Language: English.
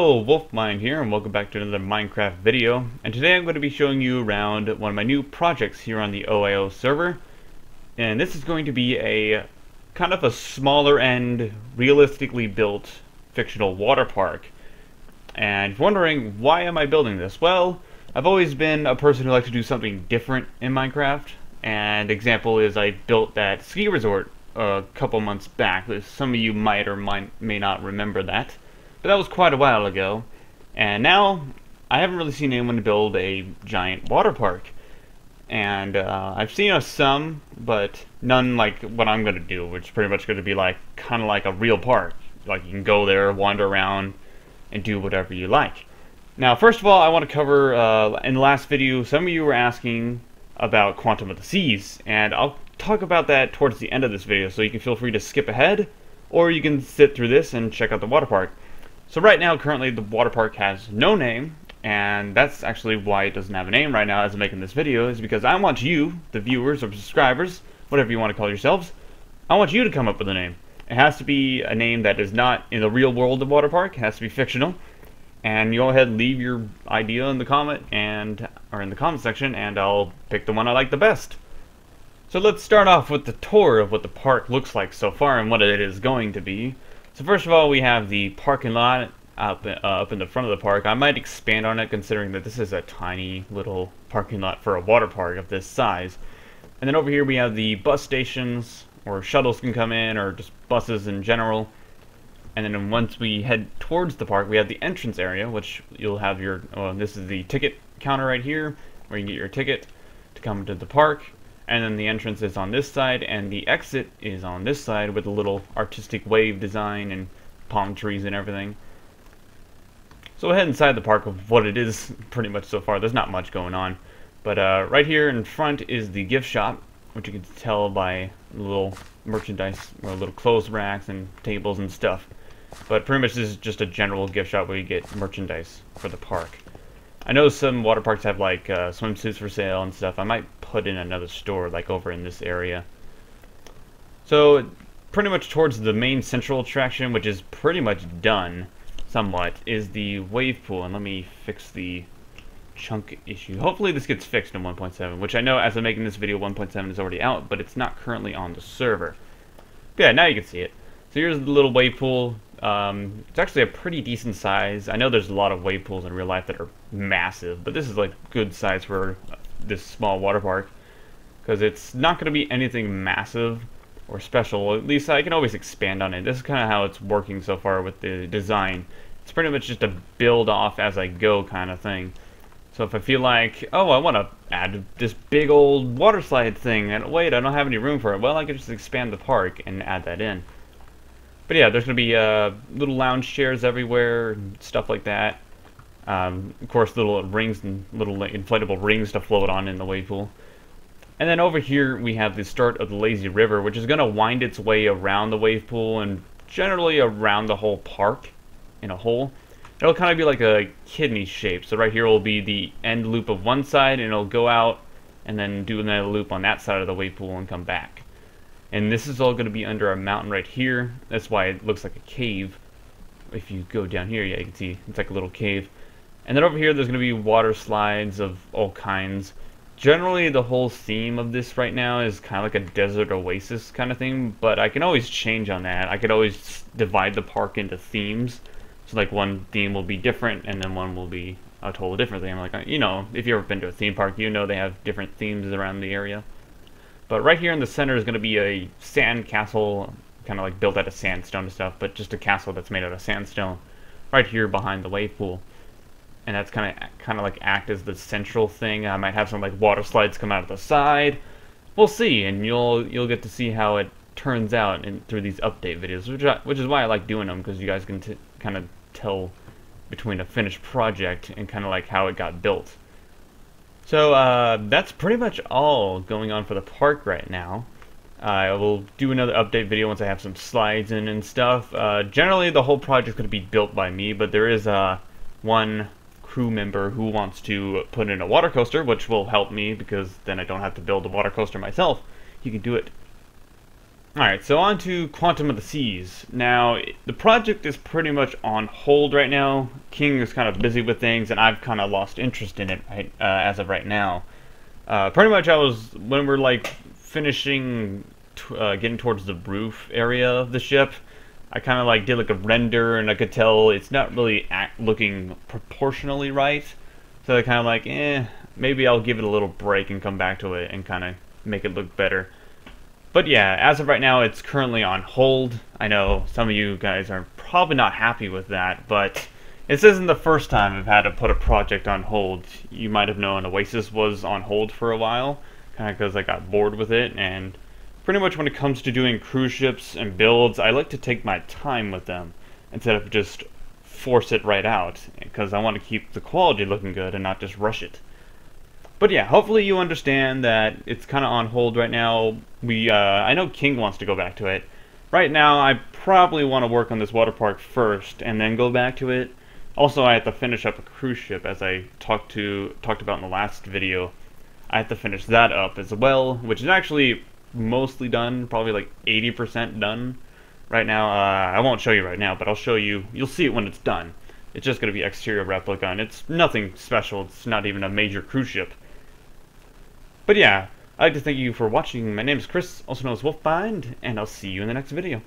Hello, Wolfmined here, and welcome back to another Minecraft video. And today I'm going to be showing you around one of my new projects here on the OIO server. And this is going to be a kind of a smaller end, realistically built fictional water park. And if you're wondering, why am I building this? Well, I've always been a person who likes to do something different in Minecraft. And example is I built that ski resort a couple months back. Some of you might or may not remember that. But that was quite a while ago, and now I haven't really seen anyone build a giant water park. And I've seen some, but none like what I'm going to do, which is pretty much going to be like kind of like a real park. Like you can go there, wander around, and do whatever you like. Now, first of all, I want to cover, in the last video, some of you were asking about Quantum of the Seas, and I'll talk about that towards the end of this video, so you can feel free to skip ahead, or you can sit through this and check out the water park. So right now, currently, the water park has no name, and that's actually why it doesn't have a name right now as I'm making this video, is because I want you, the viewers or subscribers, whatever you want to call yourselves, I want you to come up with a name. It has to be a name that is not in the real world of water park, it has to be fictional, and you go ahead and leave your idea in the comment, or in the comment section, and I'll pick the one I like the best. So let's start off with the tour of what the park looks like so far and what it is going to be. So first of all, we have the parking lot up in the front of the park. I might expand on it considering that this is a tiny little parking lot for a water park of this size. And then over here we have the bus stations, or shuttles can come in, or just buses in general. And then once we head towards the park, we have the entrance area, which you'll have your, this is the ticket counter right here, where you can get your ticket to come to the park. And then the entrance is on this side, and the exit is on this side with a little artistic wave design and palm trees and everything. So we'll head inside the park of what it is pretty much so far. There's not much going on. But right here in front is the gift shop, which you can tell by little merchandise, or little clothes racks and tables and stuff. But pretty much this is just a general gift shop where you get merchandise for the park. I know some water parks have like swimsuits for sale and stuff. I might put in another store like over in this area. So pretty much towards the main central attraction, which is pretty much done somewhat, is the wave pool. And let me fix the chunk issue. Hopefully this gets fixed in 1.7, which I know as I'm making this video 1.7 is already out, but it's not currently on the server. But yeah, now you can see it. So here's the little wave pool. It's actually a pretty decent size. I know there's a lot of wave pools in real life that are massive, but this is like good size for this small water park, because it's not going to be anything massive or special. At least I can always expand on it. This is kind of how it's working so far with the design. It's pretty much just a build off as I go kind of thing. So if I feel like, oh, I want to add this big old water slide thing, and wait, I don't have any room for it, well, I can just expand the park and add that in. But yeah, there's going to be little lounge chairs everywhere, and stuff like that. Of course, little rings and little inflatable rings to float on in the wave pool. And then over here, we have the start of the lazy river, which is going to wind its way around the wave pool and generally around the whole park in a whole. It'll kind of be like a kidney shape. So right here will be the end loop of one side, and it'll go out and then do another loop on that side of the wave pool and come back. And this is all going to be under a mountain right here. That's why it looks like a cave. If you go down here, yeah, you can see it's like a little cave. And then over here, there's going to be water slides of all kinds. Generally, the whole theme of this right now is kind of like a desert oasis kind of thing. But I can always change on that. I could always divide the park into themes. So like one theme will be different, and then one will be a total different theme. Like, you know, if you've ever been to a theme park, you know they have different themes around the area. But right here in the center is going to be a sand castle, kind of like built out of sandstone and stuff, but just a castle that's made out of sandstone right here behind the wave pool. And that's kind of like act as the central thing. I might have some like water slides come out of the side. We'll see, and you'll get to see how it turns out through these update videos, which is why I like doing them, because you guys can kind of tell between a finished project and kind of like how it got built. So that's pretty much all going on for the park right now. I will do another update video once I have some slides in and stuff. Generally the whole project is going to be built by me, but there is one crew member who wants to put in a water coaster, which will help me because then I don't have to build a water coaster myself. He can do it Alright, so on to Quantum of the Seas. Now, the project is pretty much on hold right now. King is kind of busy with things, and I've kind of lost interest in it as of right now. Pretty much when we're like finishing, getting towards the roof area of the ship, I kind of like did like a render, and I could tell it's not really looking proportionally right. So I kind of like, maybe I'll give it a little break and come back to it and kind of make it look better. But yeah, as of right now, it's currently on hold. I know some of you guys are probably not happy with that, but this isn't the first time I've had to put a project on hold. You might have known Oasis was on hold for a while, kind of because I got bored with it, and pretty much when it comes to doing cruise ships and builds, I like to take my time with them instead of just force it right out, because I want to keep the quality looking good and not just rush it. But yeah, hopefully you understand that it's kind of on hold right now. I know King wants to go back to it. Right now, I probably want to work on this water park first and then go back to it. Also, I have to finish up a cruise ship, as I talked about in the last video. I have to finish that up as well, which is actually mostly done, probably like 80% done right now. I won't show you right now, but I'll show you. You'll see it when it's done. It's just going to be exterior replica, and it's nothing special. It's not even a major cruise ship. But yeah, I'd like to thank you for watching. My name is Chris, also known as Wolfmined, and I'll see you in the next video.